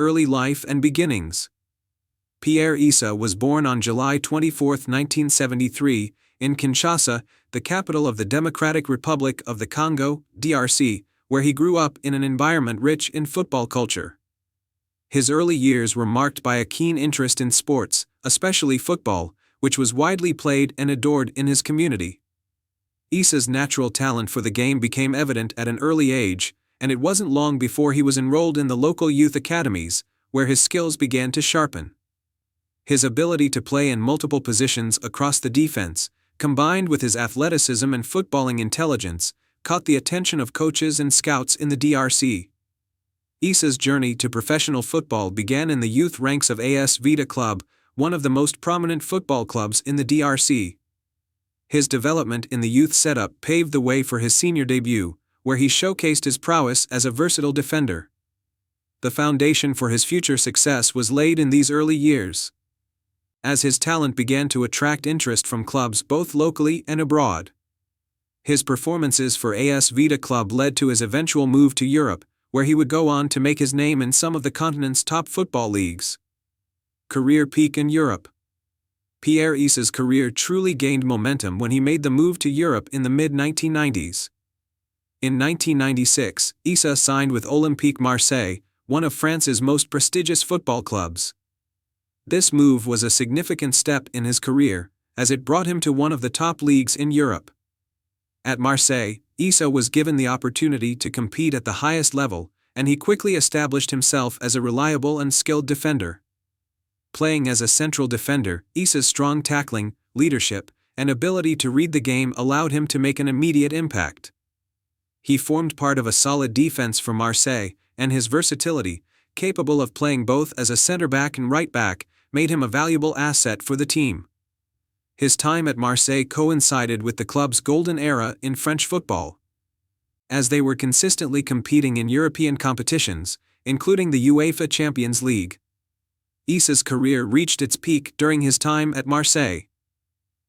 early life and beginnings. Pierre Issa was born on July 24, 1973, in Kinshasa, the capital of the Democratic Republic of the Congo, DRC, where he grew up in an environment rich in football culture. His early years were marked by a keen interest in sports, especially football, which was widely played and adored in his community. Issa's natural talent for the game became evident at an early age, and it wasn't long before he was enrolled in the local youth academies, where his skills began to sharpen. His ability to play in multiple positions across the defense, combined with his athleticism and footballing intelligence, caught the attention of coaches and scouts in the DRC. Issa's journey to professional football began in the youth ranks of AS Vita Club, one of the most prominent football clubs in the DRC. His development in the youth setup paved the way for his senior debut, where he showcased his prowess as a versatile defender. The foundation for his future success was laid in these early years, as his talent began to attract interest from clubs both locally and abroad. His performances for AS Vita Club led to his eventual move to Europe, where he would go on to make his name in some of the continent's top football leagues. Career peak in Europe. Pierre Issa's career truly gained momentum when he made the move to Europe in the mid-1990s. In 1996, Issa signed with Olympique Marseille, one of France's most prestigious football clubs. This move was a significant step in his career, as it brought him to one of the top leagues in Europe. At Marseille, Issa was given the opportunity to compete at the highest level, and he quickly established himself as a reliable and skilled defender. Playing as a central defender, Issa's strong tackling, leadership, and ability to read the game allowed him to make an immediate impact. He formed part of a solid defense for Marseille, and his versatility, capable of playing both as a center-back and right-back, made him a valuable asset for the team. His time at Marseille coincided with the club's golden era in French football, as they were consistently competing in European competitions, including the UEFA Champions League. Issa's career reached its peak during his time at Marseille.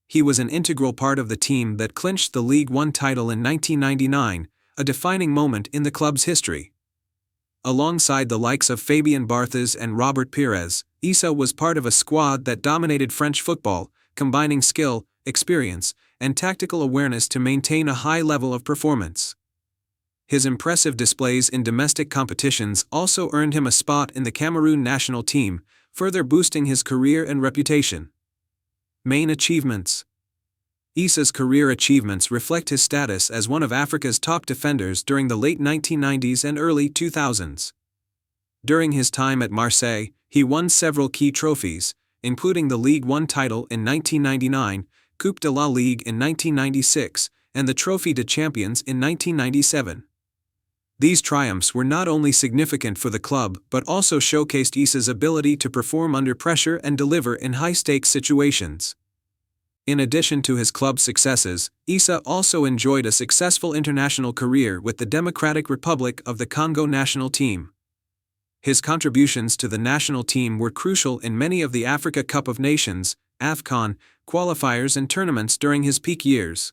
He was an integral part of the team that clinched the Ligue 1 title in 1999, a defining moment in the club's history. Alongside the likes of Fabien Barthez and Robert Pires, Issa was part of a squad that dominated French football, combining skill, experience, and tactical awareness to maintain a high level of performance. His impressive displays in domestic competitions also earned him a spot in the Cameroon national team, further boosting his career and reputation. Main achievements. Issa's career achievements reflect his status as one of Africa's top defenders during the late 1990s and early 2000s. During his time at Marseille, he won several key trophies, including the Ligue 1 title in 1999, Coupe de la Ligue in 1996, and the Trophée de Champions in 1997. These triumphs were not only significant for the club but also showcased Issa's ability to perform under pressure and deliver in high-stakes situations. In addition to his club successes, Issa also enjoyed a successful international career with the Democratic Republic of the Congo national team. His contributions to the national team were crucial in many of the Africa Cup of Nations, AFCON, qualifiers and tournaments during his peak years.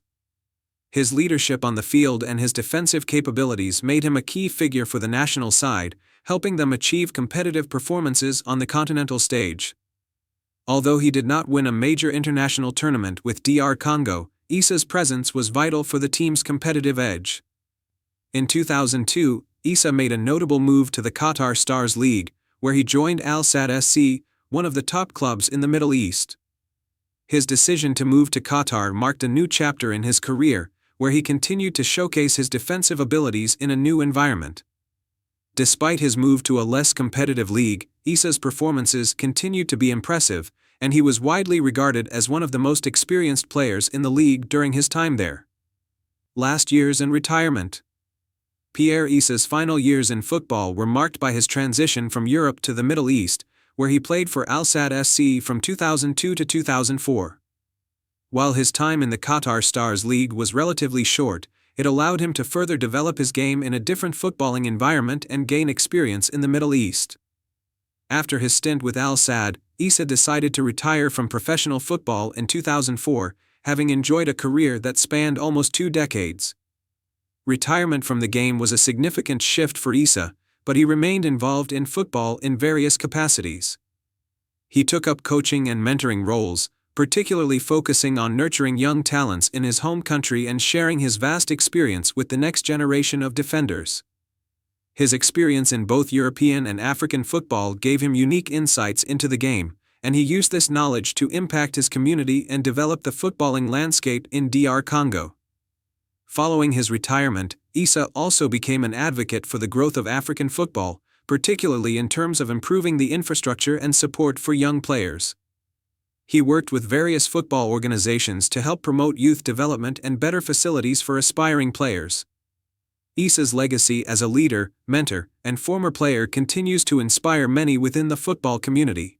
His leadership on the field and his defensive capabilities made him a key figure for the national side, helping them achieve competitive performances on the continental stage. Although he did not win a major international tournament with DR Congo, Issa's presence was vital for the team's competitive edge. In 2002, Issa made a notable move to the Qatar Stars League, where he joined Al Sadd SC, one of the top clubs in the Middle East. His decision to move to Qatar marked a new chapter in his career, where he continued to showcase his defensive abilities in a new environment. Despite his move to a less competitive league, Issa's performances continued to be impressive, and he was widely regarded as one of the most experienced players in the league during his time there. Last years and retirement. Pierre Issa's final years in football were marked by his transition from Europe to the Middle East, where he played for Al Sadd SC from 2002 to 2004. While his time in the Qatar Stars League was relatively short, it allowed him to further develop his game in a different footballing environment and gain experience in the Middle East. After his stint with Al Sadd, Issa decided to retire from professional football in 2004, having enjoyed a career that spanned almost 2 decades. Retirement from the game was a significant shift for Issa, but he remained involved in football in various capacities. He took up coaching and mentoring roles, particularly focusing on nurturing young talents in his home country and sharing his vast experience with the next generation of defenders. His experience in both European and African football gave him unique insights into the game, and he used this knowledge to impact his community and develop the footballing landscape in DR Congo. Following his retirement, Issa also became an advocate for the growth of African football, particularly in terms of improving the infrastructure and support for young players. He worked with various football organizations to help promote youth development and better facilities for aspiring players. Issa's legacy as a leader, mentor, and former player continues to inspire many within the football community.